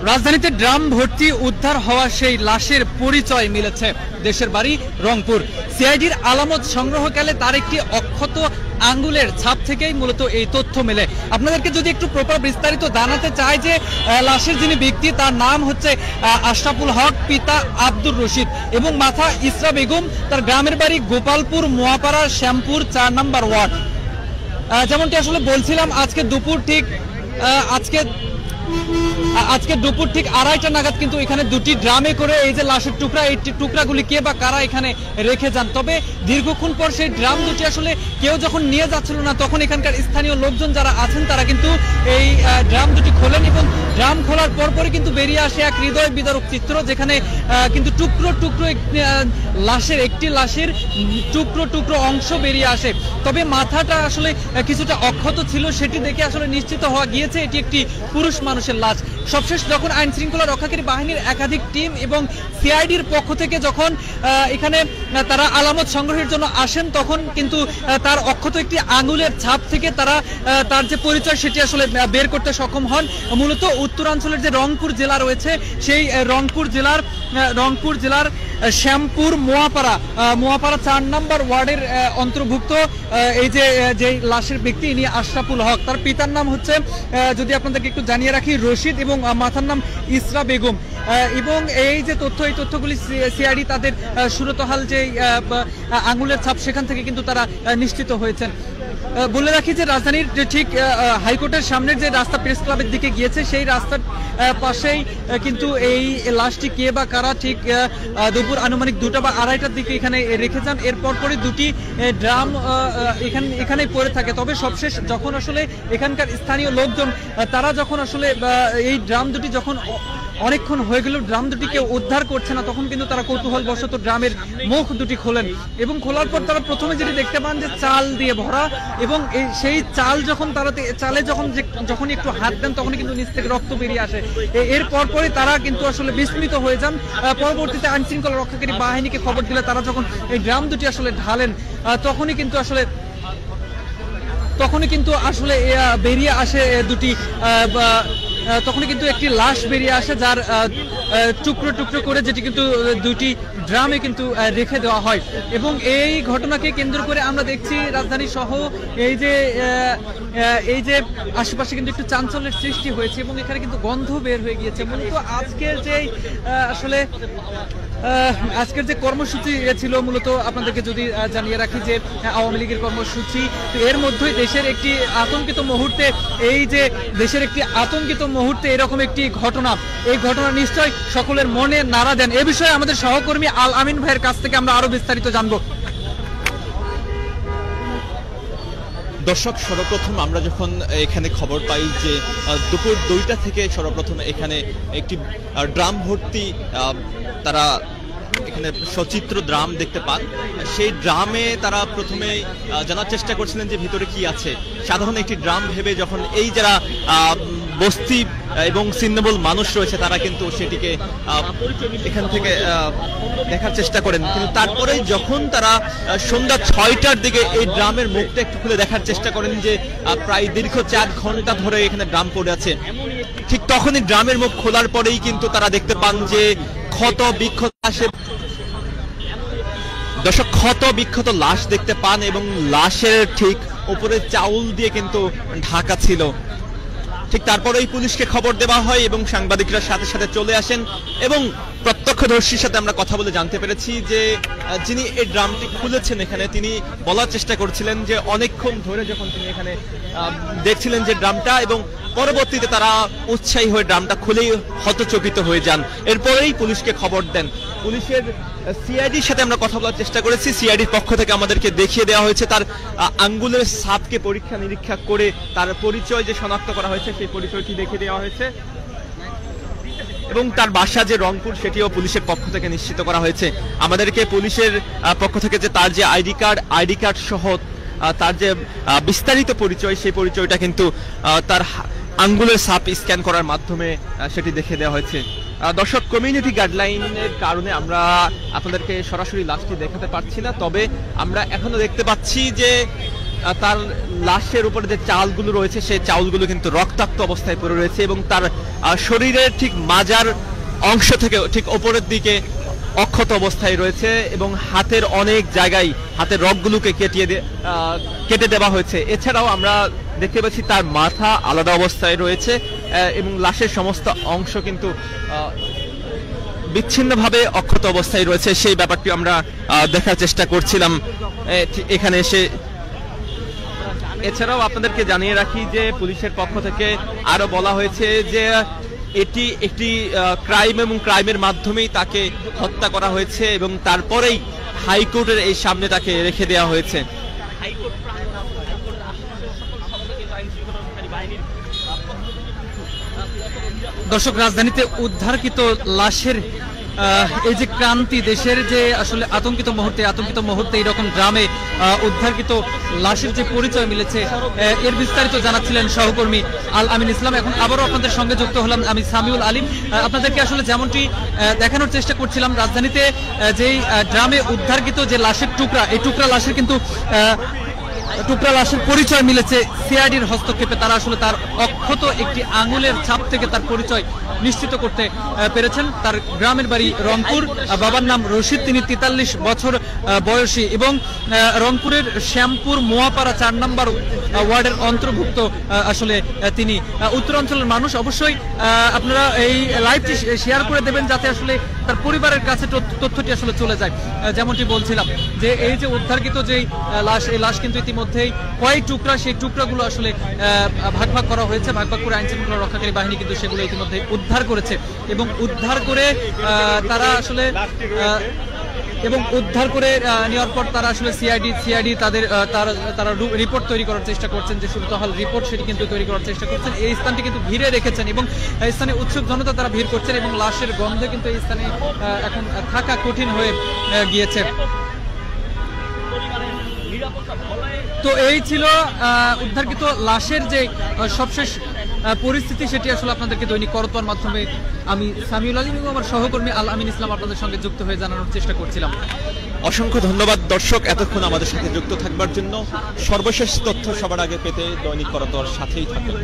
রাজধানীতে ড্রাম ভর্তি উদ্ধার হওয়া সেই লাশের পরিচয় মিলেছে। দেশের বাড়ি রংপুর। সিআইডির আলামত সংগ্রহকালে তার একটি অক্ষত আঙ্গুলের ছাপ থেকেই মূলত এই তথ্য মেলে। আপনাদেরকে যদি একটু প্রপার বিস্তারিত জানাতে চাই যে লাশের যিনি ব্যক্তি তার নাম হচ্ছে আশরাফুল হক, পিতা আব্দুর রশিদ এবং মাতা ইসরা বেগম। তার গ্রামের বাড়ি গোপালপুর, মোয়াপাড়া, শ্যামপুর 4 নম্বর ওয়ার্ড। যেমনটি আসলে বলছিলাম, আজকে দুপুর ঠিক 2:30 নাগাদ কিন্তু এখানে দুটি ড্রামে করে এই যে লাশের টুকরা, এই টুকরাগুলি কে বা কারা এখানে রেখে যান। তবে দীর্ঘক্ষণ পর সেই ড্রাম দুটি আসলে কেউ যখন নিয়ে যাচ্ছিল না, তখন এখানকার স্থানীয় লোকজন যারা আছেন তারা কিন্তু এই ড্রাম দুটি খোলেন এবং ড্রাম খোলার পরপরই কিন্তু বেরিয়ে আসে এক হৃদয় বিদারক চিত্র, যেখানে কিন্তু টুকরো টুকরো একটি লাশের টুকরো টুকরো অংশ বেরিয়ে আসে। তবে মাথাটা আসলে কিছুটা অক্ষত ছিল, সেটি দেখে আসলে নিশ্চিত হওয়া গিয়েছে এটি একটি পুরুষ মানুষের লাশ। সবশেষ যখন আইন শৃঙ্খলা রক্ষাকারী বাহিনীর একাধিক টিম এবং সিআইডির পক্ষ থেকে যখন এখানে তারা আলামত সংগ্রহের জন্য আসেন, তখন কিন্তু তার অক্ষত একটি আঙুলের ছাপ থেকে তারা তার যে পরিচয় সেটি আসলে বের করতে সক্ষম হন। মূলত উত্তরাঞ্চলের যে রংপুর জেলা রয়েছে, সেই রংপুর জেলার শ্যামপুর মোয়াপাড়া 4 নম্বর ওয়ার্ডের অন্তর্ভুক্ত এই যে লাশের ব্যক্তি, ইনি আশরাফুল হক। তার পিতার নাম হচ্ছে, যদি আপনাদেরকে একটু জানিয়ে রাখি, রশিদ এবং মাতার নাম ইসরা বেগম। এবং এই যে এই তথ্যগুলি সিআইডি তাদের সুরতহাল যে আঙুলের ছাপ, সেখান থেকে কিন্তু তারা নিশ্চিত হয়েছেন। বলে রাখি যে রাজধানীর ঠিক হাইকোর্টের সামনের যে রাস্তা প্রেস ক্লাবের দিকে গিয়েছে, সেই রাস্তার পাশেই কিন্তু এই লাশটি কে বা কারা ঠিক দুপুর আনুমানিক 2টা বা 2:30টার দিকে এখানে রেখে যান। এরপর দুটি ড্রাম এখানেই পড়ে থাকে। তবে সবশেষ যখন আসলে এখানকার স্থানীয় লোকজন তারা যখন আসলে এই ড্রাম দুটি যখন অনেকক্ষণ হয়ে গেল ড্রাম দুটি কেউ উদ্ধার করছে না, তখন কিন্তু তারা কৌতূহলবশত ড্রামের মুখ দুটি খোলেন এবং খোলার পর তারা প্রথমে যেটি দেখতে পান যে চাল দিয়ে ভরা, এবং সেই চাল যখন চালে যখন একটু হাত দেন, তখনই কিন্তু নিচ থেকে রক্ত বেরিয়ে আসে। এর পরপরই তারা কিন্তু আসলে বিস্মিত হয়ে যান। পরবর্তীতে আইন শৃঙ্খলা রক্ষাকারী বাহিনীকে খবর দিলে তারা যখন এই ড্রাম দুটি আসলে ঢালেন, তখনই কিন্তু আসলে বেরিয়ে আসে তখনই কিন্তু একটি লাশ বেরিয়ে আসে, যার টুকরো টুকরো করে যেটি কিন্তু দুটি ড্রামে কিন্তু রেখে দেওয়া হয়। এবং এই ঘটনাকে কেন্দ্র করে আমরা দেখছি রাজধানী সহ এই যে আশেপাশে কিন্তু একটু চাঞ্চল্যের সৃষ্টি হয়েছে এবং এখানে কিন্তু গন্ধ বের হয়ে গিয়েছে। মূলত আজকের যে কর্মসূচি ছিল, মূলত আপনাদেরকে যদি জানিয়ে রাখি যে আওয়ামী লীগের কর্মসূচি, এর মধ্যেই দেশের একটি আতঙ্কিত মুহূর্তে এরকম একটি ঘটনা, এই ঘটনা নিশ্চয় সকলের মনে নাড়া দেন। এ বিষয়ে আমাদের সহকর্মী আল আমিন ভাইয়ের কাছ থেকে আমরা আরো বিস্তারিত জানবো। দর্শক, সর্বপ্রথম আমরা যখন এখানে খবর পাই যে দুপুর 2টা থেকে সর্বপ্রথম এখানে একটি ড্রাম ভর্তি তারা এখানে সচিত্র ড্রাম দেখতে পান, সেই ড্রামে তারা প্রথমে জানার চেষ্টা করছিলেন যে ভিতরে কি আছে। সাধারণ একটি ড্রাম ভেবে যখন এই যারা বস্তি এবং ছিন্নমূল মানুষ রয়েছে তারা কিন্তু সেটিকে এখান থেকে দেখার চেষ্টা করেন, কিন্তু তারপরে যখন তারা সন্ধ্যা 6টার দিকে এই ড্রামের মুখটা একটু খুলে দেখার চেষ্টা করেন যে প্রায় দীর্ঘ 4 ঘন্টা ধরে এখানে ড্রাম পড়ে আছে, ঠিক তখনই ড্রামের মুখ খোলার পরেই কিন্তু তারা দেখতে পান যে ক্ষত বিক্ষত লাশ দেখতে পান এবং লাশের ঠিক উপরে চাউল দিয়ে কিন্তু ঢাকা ছিল। ঠিক তারপরেই পুলিশকে খবর দেওয়া হয় এবং সাংবাদিকরা সাথে সাথে চলে আসেন এবং প্রত্যক্ষদর্শীর সাথে আমরা কথা বলে জানতে পেরেছি যে যিনি এই ড্রামটি খুলেছেন এখানে, তিনি বলার চেষ্টা করছিলেন যে অনেকক্ষণ ধরে যখন তিনি এখানে দেখছিলেন যে ড্রামটা, এবং পরবর্তীতে তারা উৎসাহী হয়ে ড্রামটা খুলেই হতচকিত হয়ে যান। এরপরেই পুলিশকে খবর দেন। পুলিশের সিআইডির সাথে আমরা কথা বলার চেষ্টা করেছি। সিআইডির পক্ষ থেকে আমাদেরকে দেখিয়ে দেওয়া হয়েছে তার আঙ্গুলের ছাপকে পরীক্ষা নিরীক্ষা করে তার পরিচয় যে শনাক্ত করা হয়েছে, সেই পরিচয়টি দেখিয়ে দেওয়া হয়েছে এবং তার বাসা যে রংপুর, সেটিও পুলিশের পক্ষ থেকে নিশ্চিত করা হয়েছে। আমাদেরকে পুলিশের পক্ষ থেকে যে তার যে আইডি কার্ড সহ তার যে বিস্তারিত পরিচয়, সেই পরিচয়টা কিন্তু তার আঙ্গুলের ছাপ স্ক্যান করার মাধ্যমে সেটি দেখে দেওয়া হয়েছে। দর্শক, কমিউনিটি গাইডলাইনের কারণে আমরা আপনাদেরকে সরাসরি লাশটি দেখাতে পারছি না, তবে আমরা এখনো দেখতে পাচ্ছি যে তার লাশের উপরে যে চালগুলো রয়েছে সেই চাউলগুলো কিন্তু রক্তাক্ত অবস্থায় পড়ে রয়েছে এবং তার শরীরের ঠিক মাজার অংশ থেকে ঠিক ওপরের দিকে অক্ষত অবস্থায় রয়েছে এবং হাতের অনেক জায়গায় হাতের রগগুলোকে কেটে দেওয়া হয়েছে। এছাড়াও আমরা দেখতে পাচ্ছি তার মাথা আলাদা অবস্থায় রয়েছে এবং লাশের সমস্ত অংশ কিন্তু বিচ্ছিন্নভাবে অক্ষত অবস্থায় রয়েছে। সেই ব্যাপারটি আমরা দেখার চেষ্টা করছিলাম এখানে এসে। এছাড়াও আপনাদেরকে জানিয়ে রাখি যে পুলিশের পক্ষ থেকে আরো বলা হয়েছে যে এটি একটি ক্রাইম এবং ক্রাইমের মাধ্যমেই তাকে হত্যা করা হয়েছে এবং তারপরেই হাইকোর্টের এই সামনে তাকে রেখে দেওয়া হয়েছে। দর্শক, রাজধানীতে উদ্ধারকৃত লাশের এই যে ক্রান্তি, দেশের যে আসলে আতঙ্কিত মুহূর্তে এরকম গ্রামে উদ্ধারকৃত লাশের যে পরিচয় মিলেছে, এর বিস্তারিত জানাচ্ছিলেন সহকর্মী আল আমিন ইসলাম। এখন আবারও আপনাদের সঙ্গে যুক্ত হলাম আমি সামিউল আলিম। আপনাদেরকে আসলে যেমনটি দেখানোর চেষ্টা করছিলাম, রাজধানীতে যেই গ্রামে উদ্ধারকৃত যে লাশের টুকরা, এই টুকরা লাশের কিন্তু টুকরা লাশের পরিচয় মিলেছে সিআইডির হস্তক্ষেপে। তারা আসলে তার অক্ষত একটি আঙুলের ছাপ থেকে তার পরিচয় নিশ্চিত করতে পেরেছেন। তার গ্রামের বাড়ি রংপুর, বাবার নাম রশিদ, তিনি 43 বছর বয়সী এবং রংপুরের শ্যামপুর মোয়াপাড়া 4 নম্বর ওয়ার্ডের অন্তর্ভুক্ত আসলে তিনি। উত্তরাঞ্চলের মানুষ, অবশ্যই আপনারা এই লাইভটি শেয়ার করে দেবেন যাতে আসলে তার পরিবারের কাছে তথ্যটি আসলে চলে যায়। যেমনটি বলছিলাম যে এই যে উদ্ধারকৃত যেই লাশ, এই লাশ কিন্তু ইতিমধ্যেই কয়েক টুকরা, সেই টুকরাগুলো আসলে ভাগ ভাগ করা হয়েছে। ভাগ ভাগ করে আইনশৃঙ্খলা রক্ষাকারী বাহিনী কিন্তু সেগুলো ইতিমধ্যে উদ্ধার করেছে এবং উদ্ধার করে তারা আসলে নেওয়ার পর তারা আসলে সিআইডি তারা রিপোর্ট তৈরি করার চেষ্টা করছেন, যে সুরতহাল রিপোর্ট সেটি কিন্তু তৈরি করার চেষ্টা করছেন। এই স্থানটি কিন্তু ঘিরে রেখেছেন এবং এই স্থানে উৎসুক জনতা তারা ভিড় করছেন এবং লাশের গন্ধে কিন্তু এই স্থানে এখন থাকা কঠিন হয়ে গিয়েছে। তো এই ছিল উদ্ধারকৃত লাশের যে সবশেষ পরিস্থিতি, সেটি আসলে আপনাদেরকে দৈনিক করতোয়ার মাধ্যমে আমি সামিউল আলিম এবং আমার সহকর্মী আল আমিন ইসলাম আপনাদের সঙ্গে যুক্ত হয়ে জানানোর চেষ্টা করছিলাম। অসংখ্য ধন্যবাদ দর্শক, এতক্ষণ আমাদের সাথে যুক্ত থাকবার জন্য। সর্বশেষ তথ্য সবার আগে পেতে দৈনিক করতোয়ার সাথেই থাকুন।